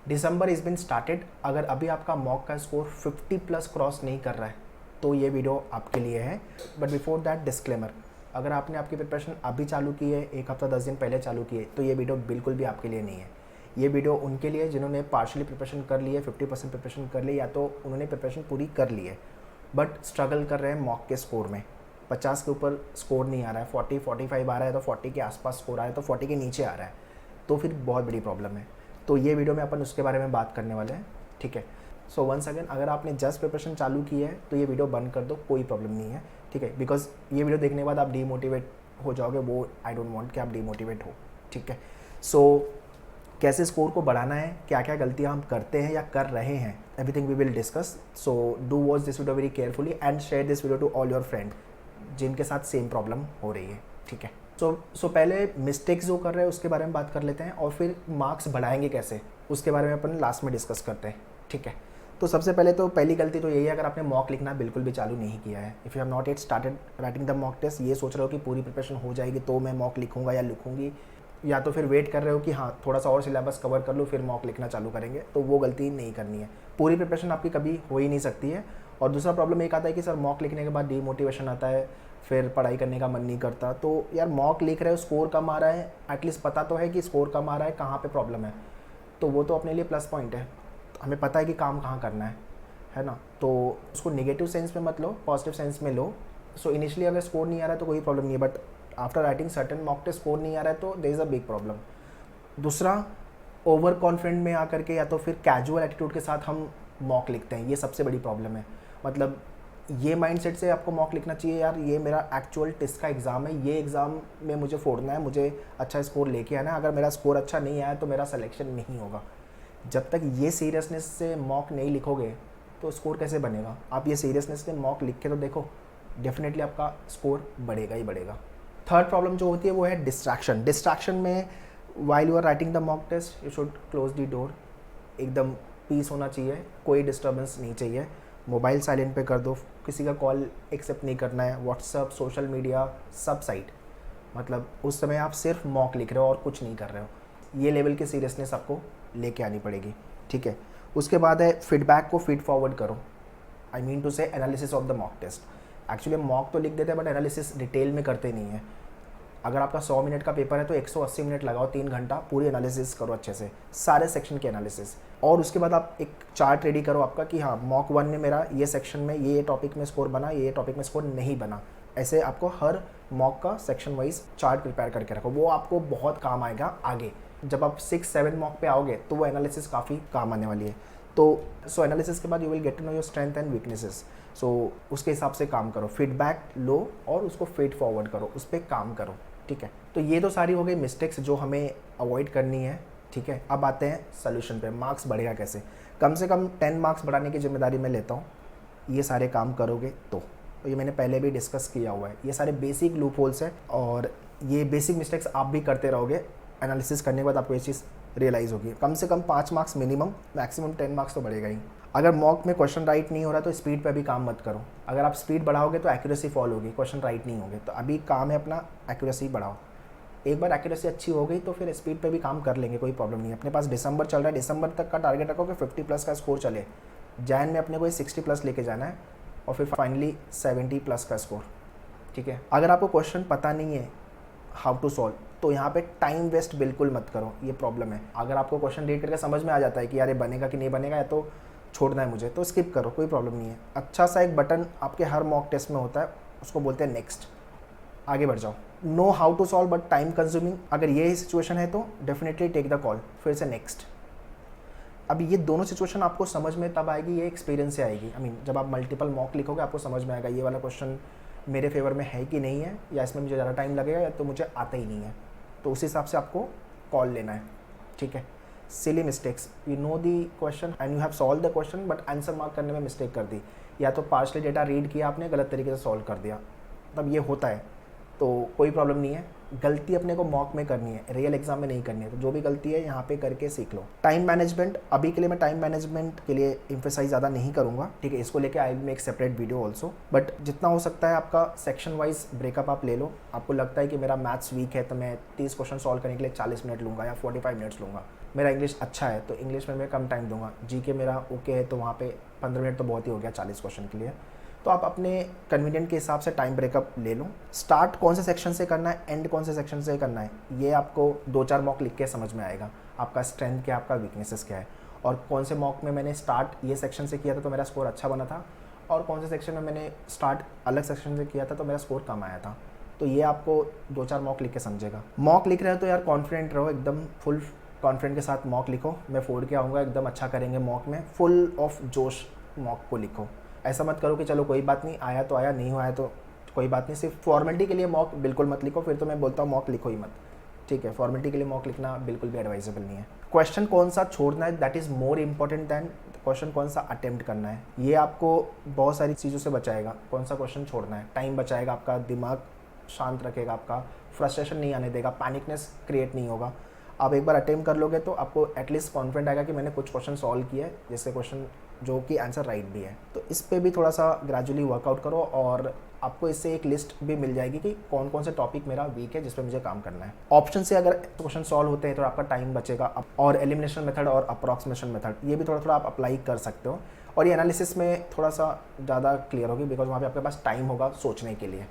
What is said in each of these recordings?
December is been started. अगर अभी आपका मॉक का स्कोर 50 प्लस क्रॉस नहीं कर रहा है तो ये वीडियो आपके लिए है। बट बिफोर दैट डिस्क्लेमर, अगर आपने आपकी प्रिपरेशन अभी चालू की है, 1 हफ्ता 10 दिन पहले चालू की है, तो ये वीडियो बिल्कुल भी आपके लिए नहीं है। ये वीडियो उनके लिए जिन्होंने पार्शली प्रिपरेशन कर ली है, 50% प्रिपरेशन कर ली, या तो उन्होंने प्रिपरेशन पूरी कर ली है बट स्ट्रगल कर रहे हैं मॉक के स्कोर में। 50 के ऊपर स्कोर नहीं आ रहा है, 40-45 आ रहा है, तो 40 के आसपास स्कोर आ रहा है, तो 40 के नीचे आ रहा है, तो फिर बहुत बड़ी प्रॉब्लम है। तो ये वीडियो में अपन उसके बारे में बात करने वाले हैं, ठीक है। सो वंस अगेन, अगर आपने जस्ट प्रिपरेशन चालू की है तो ये वीडियो बंद कर दो, कोई प्रॉब्लम नहीं है, ठीक है। बिकॉज ये वीडियो देखने के बाद आप डीमोटिवेट हो जाओगे, वो आई डोंट वांट कि आप डीमोटिवेट हो, ठीक है। सो कैसे स्कोर को बढ़ाना है, क्या क्या गलतियां हम करते हैं या कर रहे हैं, everything we will discuss. So do watch this video very carefully and share this video to all your friend जिनके साथ सेम प्रॉब्लम हो रही है, ठीक है। सो पहले मिस्टेक्स जो कर रहे हैं उसके बारे में बात कर लेते हैं, और फिर मार्क्स बढ़ाएंगे कैसे उसके बारे में अपन लास्ट में डिस्कस करते हैं, ठीक है। तो सबसे पहले तो पहली गलती तो यही है, अगर आपने मॉक लिखना बिल्कुल भी चालू नहीं किया है, if you have not yet started writing the mock test, ये सोच रहे हो कि पूरी प्रिपरेशन हो जाएगी तो मैं मॉक लिखूंगा या लिखूंगी, या तो फिर वेट कर रहे हो कि हाँ थोड़ा सा और सिलेबस कवर कर लूँ फिर मॉक लिखना चालू करेंगे, तो वो गलती नहीं करनी है। पूरी प्रिपरेशन आपकी कभी हो ही नहीं सकती है। और दूसरा प्रॉब्लम एक आता है कि सर मॉक लिखने के बाद डीमोटिवेशन आता है, फिर पढ़ाई करने का मन नहीं करता। तो यार मॉक लिख रहे हो, स्कोर कम आ रहा है, एटलीस्ट पता तो है कि स्कोर कम आ रहा है, कहाँ पे प्रॉब्लम है, तो वो तो अपने लिए प्लस पॉइंट है। हमें पता है कि काम कहाँ करना है ना। तो उसको नेगेटिव सेंस में मत लो, पॉजिटिव सेंस में लो। सो इनिशियली अगर स्कोर नहीं आ रहा है तो कोई प्रॉब्लम नहीं है, but after writing certain mock test score नहीं आ रहा है तो there is a big problem. दूसरा, ओवर कॉन्फिडेंट में आकर के या तो फिर कैजुअल एटीट्यूड के साथ हम मॉक लिखते हैं, ये सबसे बड़ी प्रॉब्लम है। मतलब ये माइंडसेट से आपको मॉक लिखना चाहिए, यार ये मेरा एक्चुअल टेस्ट का एग्ज़ाम है, ये एग्ज़ाम में मुझे फोड़ना है, मुझे अच्छा स्कोर लेके आना है, अगर मेरा स्कोर अच्छा नहीं आया तो मेरा सिलेक्शन नहीं होगा। जब तक ये सीरियसनेस से मॉक नहीं लिखोगे तो स्कोर कैसे बनेगा। आप ये सीरियसनेस से मॉक लिख के तो देखो, डेफिनेटली आपका स्कोर बढ़ेगा ही बढ़ेगा। थर्ड प्रॉब्लम जो होती है वो है डिस्ट्रैक्शन। डिस्ट्रैक्शन में while you are writing the mock test you should close the door, एकदम पीस होना चाहिए, कोई डिस्टर्बेंस नहीं चाहिए। मोबाइल साइलेंट पे कर दो, किसी का कॉल एक्सेप्ट नहीं करना है, व्हाट्सअप, सोशल मीडिया सब साइड। मतलब उस समय आप सिर्फ मॉक लिख रहे हो और कुछ नहीं कर रहे हो। ये लेवल की सीरियसनेस आपको लेके आनी पड़ेगी, ठीक है। उसके बाद है फीडबैक को फीड फॉरवर्ड करो, I mean to say analysis of the mock test. Actually mock तो लिख देते हैं बट एनालिसिस डिटेल में करते नहीं है। अगर आपका 100 मिनट का पेपर है तो 180 मिनट लगाओ, 3 घंटा पूरी एनालिसिस करो अच्छे से, सारे सेक्शन के एनालिसिस। और उसके बाद आप एक चार्ट रेडी करो आपका कि हाँ मॉक 1 में मेरा ये सेक्शन में ये टॉपिक में स्कोर बना, ये टॉपिक में स्कोर नहीं बना। ऐसे आपको हर मॉक का सेक्शन वाइज चार्ट प्रिपेयर करके रखो, वो आपको बहुत काम आएगा आगे। जब आप 6-7 मॉक पे आओगे तो वो एनालिसिस काफ़ी काम आने वाली है। तो एनालिसिस के बाद you will get to know your strength and weaknesses. So उसके हिसाब से काम करो, फीडबैक लो और उसको फीड फॉरवर्ड करो, उस पर काम करो, ठीक है। तो ये तो सारी हो गई मिस्टेक्स जो हमें अवॉइड करनी है, ठीक है। अब आते हैं सोल्यूशन पे, मार्क्स बढ़ेगा कैसे। कम से कम 10 मार्क्स बढ़ाने की जिम्मेदारी मैं लेता हूँ, ये सारे काम करोगे तो ये मैंने पहले भी डिस्कस किया हुआ है। ये सारे बेसिक लूप होल्स हैं और ये बेसिक मिस्टेक्स आप भी करते रहोगे, एनालिसिस करने के बाद आपको ये चीज़ रियलाइज़ होगी। कम से कम 5 मार्क्स मिनिमम, मैक्सिमम 10 मार्क्स तो बढ़ेगा ही। अगर मॉक में क्वेश्चन राइट नहीं हो रहा तो स्पीड पे भी काम मत करो। अगर आप स्पीड बढ़ाओगे तो एक्यूरेसी फॉल होगी, क्वेश्चन राइट नहीं होंगे। तो अभी काम है अपना एक्यूरेसी बढ़ाओ। एक बार एक्यूरेसी अच्छी हो गई तो फिर स्पीड पे भी काम कर लेंगे, कोई प्रॉब्लम नहीं है। अपने पास दिसंबर चल रहा है, दिसंबर तक का टारगेट रखो कि 50 प्लस का स्कोर चले। जैन में अपने को 60 प्लस लेके जाना है और फिर फाइनली 70 प्लस का स्कोर, ठीक है। अगर आपको क्वेश्चन पता नहीं है हाउ टू सॉल्व तो यहाँ पे टाइम वेस्ट बिल्कुल मत करो, ये प्रॉब्लम है। अगर आपको क्वेश्चन रीड करके समझ में आ जाता है कि यार ये बनेगा कि नहीं बनेगा या तो छोड़ना है मुझे, तो स्किप करो, कोई प्रॉब्लम नहीं है। अच्छा सा एक बटन आपके हर मॉक टेस्ट में होता है, उसको बोलते हैं नेक्स्ट, आगे बढ़ जाओ। Know how to solve but time consuming, अगर ये सिचुएशन है तो डेफिनेटली टेक द कॉल, फिर से नेक्स्ट। अब ये दोनों सिचुएशन आपको समझ में तब आएगी, ये एक्सपीरियंस से आएगी। आई मीन जब आप मल्टीपल मॉक लिखोगे आपको समझ में आएगा ये वाला क्वेश्चन मेरे फेवर में है कि नहीं है, या इसमें मुझे ज़्यादा टाइम लगेगा या तो मुझे आता ही नहीं है। तो उस हिसाब से आपको कॉल लेना है, ठीक है। Silly mistakes, you know the question and you have solve the question but answer mark करने में मिस्टेक कर दी, या तो पार्शली डेटा रीड किया आपने गलत तरीके से सॉल्व कर दिया, तब ये होता है। तो कोई प्रॉब्लम नहीं है, गलती अपने को मॉक में करनी है, रियल एग्जाम में नहीं करनी है। तो जो भी गलती है यहाँ पे करके सीख लो। टाइम मैनेजमेंट, अभी के लिए मैं टाइम मैनेजमेंट के लिए इम्फेसाइज ज़्यादा नहीं करूँगा, ठीक है। इसको लेके आई will make separate video also, but जितना हो सकता है आपका सेक्शन वाइज ब्रेकअप आप ले लो। आपको लगता है कि मेरा मैथ्स वीक है तो मैं 30 क्वेश्चन सॉल्व करने के लिए 40 मिनट लूँगा या 45 मिनट्स लूँगा, मेरा इंग्लिश अच्छा है तो इंग्लिश में मैं कम टाइम दूंगा, जीके मेरा ओके है तो वहाँ पे 15 मिनट तो बहुत ही हो गया 40 क्वेश्चन के लिए। तो आप अपने कन्वीनियंट के हिसाब से टाइम ब्रेकअप ले लो। स्टार्ट कौन से सेक्शन से करना है, एंड कौन से सेक्शन से करना है, ये आपको 2-4 मॉक लिख के समझ में आएगा। आपका स्ट्रेंथ क्या है, आपका वीकनेसेस क्या है, और कौन से मॉक में मैंने स्टार्ट ये सेक्शन से किया था तो मेरा स्कोर अच्छा बना था, और कौन से सेक्शन में मैंने स्टार्ट अलग सेक्शन से किया था तो मेरा स्कोर कम आया था। तो ये आपको 2-4 मॉक लिख के समझेगा। मॉक लिख रहे हो तो यार कॉन्फिडेंट रहो, एकदम फुल कॉन्फिडेंट के साथ मॉक लिखो। मैं फोड़ के आऊँगा, एकदम अच्छा करेंगे मॉक में, फुल ऑफ जोश मॉक को लिखो। ऐसा मत करो कि चलो कोई बात नहीं, आया तो आया, नहीं आया तो कोई बात नहीं। सिर्फ फॉर्मेलिटी के लिए मॉक बिल्कुल मत लिखो, फिर तो मैं बोलता हूँ मॉक लिखो ही मत, ठीक है। फॉर्मेलिटी के लिए मॉक लिखना बिल्कुल भी एडवाइजेबल नहीं है। क्वेश्चन कौन सा छोड़ना है that is more important than question कौन सा अटेम्प्ट करना है। ये आपको बहुत सारी चीज़ों से बचाएगा, कौन सा क्वेश्चन छोड़ना है। टाइम बचाएगा, आपका दिमाग शांत रखेगा, आपका फ्रस्ट्रेशन नहीं आने देगा, पैनिकनेस क्रिएट नहीं होगा। आप एक बार अटेम्प्ट कर लोगे तो आपको एटलीस्ट कॉन्फिडेंट आएगा कि मैंने कुछ क्वेश्चन सॉल्व किया है, जिससे क्वेश्चन जो कि आंसर राइट भी है। तो इस पे भी थोड़ा सा ग्रेजुअली वर्कआउट करो, और आपको इससे एक लिस्ट भी मिल जाएगी कि कौन कौन से टॉपिक मेरा वीक है जिस पे मुझे काम करना है। ऑप्शन से अगर क्वेश्चन सॉल्व होते हैं तो आपका टाइम बचेगा। और एलिमिनेशन मेथड और अप्रॉक्सीमेशन मेथड ये भी थोड़ा थोड़ा आप अप्लाई कर सकते हो, और ये एनालिसिस में थोड़ा सा ज़्यादा क्लियर होगी, बिकॉज वहाँ पे आपके पास टाइम होगा सोचने के लिए।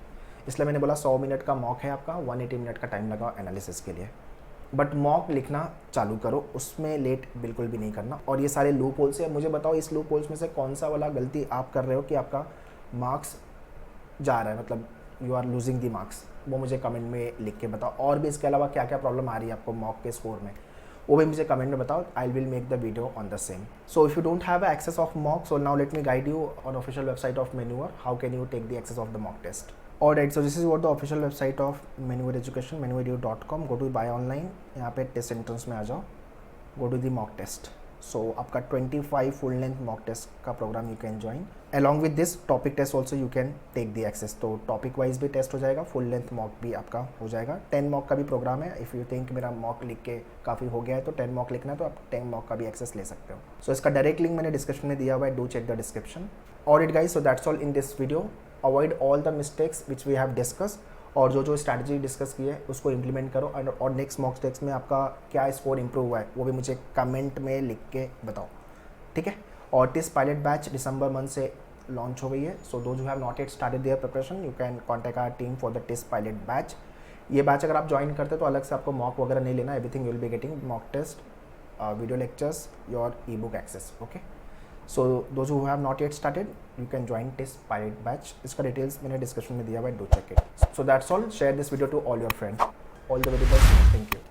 इसलिए मैंने बोला 100 मिनट का मॉक है आपका, 180 मिनट का टाइम लगा एनालिसिस के लिए। बट मॉक लिखना चालू करो, उसमें लेट बिल्कुल भी नहीं करना। और ये सारे लूप होल्स है, मुझे बताओ इस लूप होल्स में से कौन सा वाला गलती आप कर रहे हो कि आपका मार्क्स जा रहा है, मतलब you are losing the marks, वो मुझे कमेंट में लिख के बताओ। और भी इसके अलावा क्या क्या प्रॉब्लम आ रही है आपको मॉक के स्कोर में, वो भी मुझे कमेंट में बताओ। I will make the video on the same. So if you don't have access of mock, so now let me guide you on official website of Maneuver how can you take the access of the mock test. Alright, so this is what the official website of Maneuver Education, maneuveredu.com. Go to buy online, यहाँ पे test entrance में आ जाओ, go to the mock test. So आपका 25 full length mock test का programme you can join. Along with this topic test also you can take the access. तो topic wise भी test हो जाएगा, full length mock भी आपका हो जाएगा। 10 mock का भी प्रोग्राम है। If you think मेरा mock लिख के काफ़ी हो गया है तो 10 mock लिखना है तो आप 10 mock का भी access ले सकते हो। So इसका डायरेक्ट लिंक मैंने डिस्क्रिप्शन में दिया हुआ है, do check the description. Alright guys, so that's all in this video. Avoid all the mistakes which we have discuss, और जो स्ट्रैटेजी डिस्कस की है उसको इम्प्लीमेंट करो। और नेक्स्ट मॉक टेस्ट में आपका क्या स्कोर इंप्रूव हुआ है वो भी मुझे कमेंट में लिख के बताओ, ठीक है। और टिस्ट पायलट बैच दिसंबर मंथ से लॉन्च हो गई है। So those who have not yet started their preparation, you can contact our team for the test pilot batch. ये बैच अगर आप ज्वाइन करते तो अलग से आपको मॉक वगैरह नहीं लेना, everything will be getting mock test, video lectures, your e book access, okay. So those who have not yet started, you can join test pilot batch. इसका डिटेल्स मैंने डिस्क्रिप्शन में दिया हुआ है, do check it. So that's all. Share this video to all your friends. All the very best. Thank you.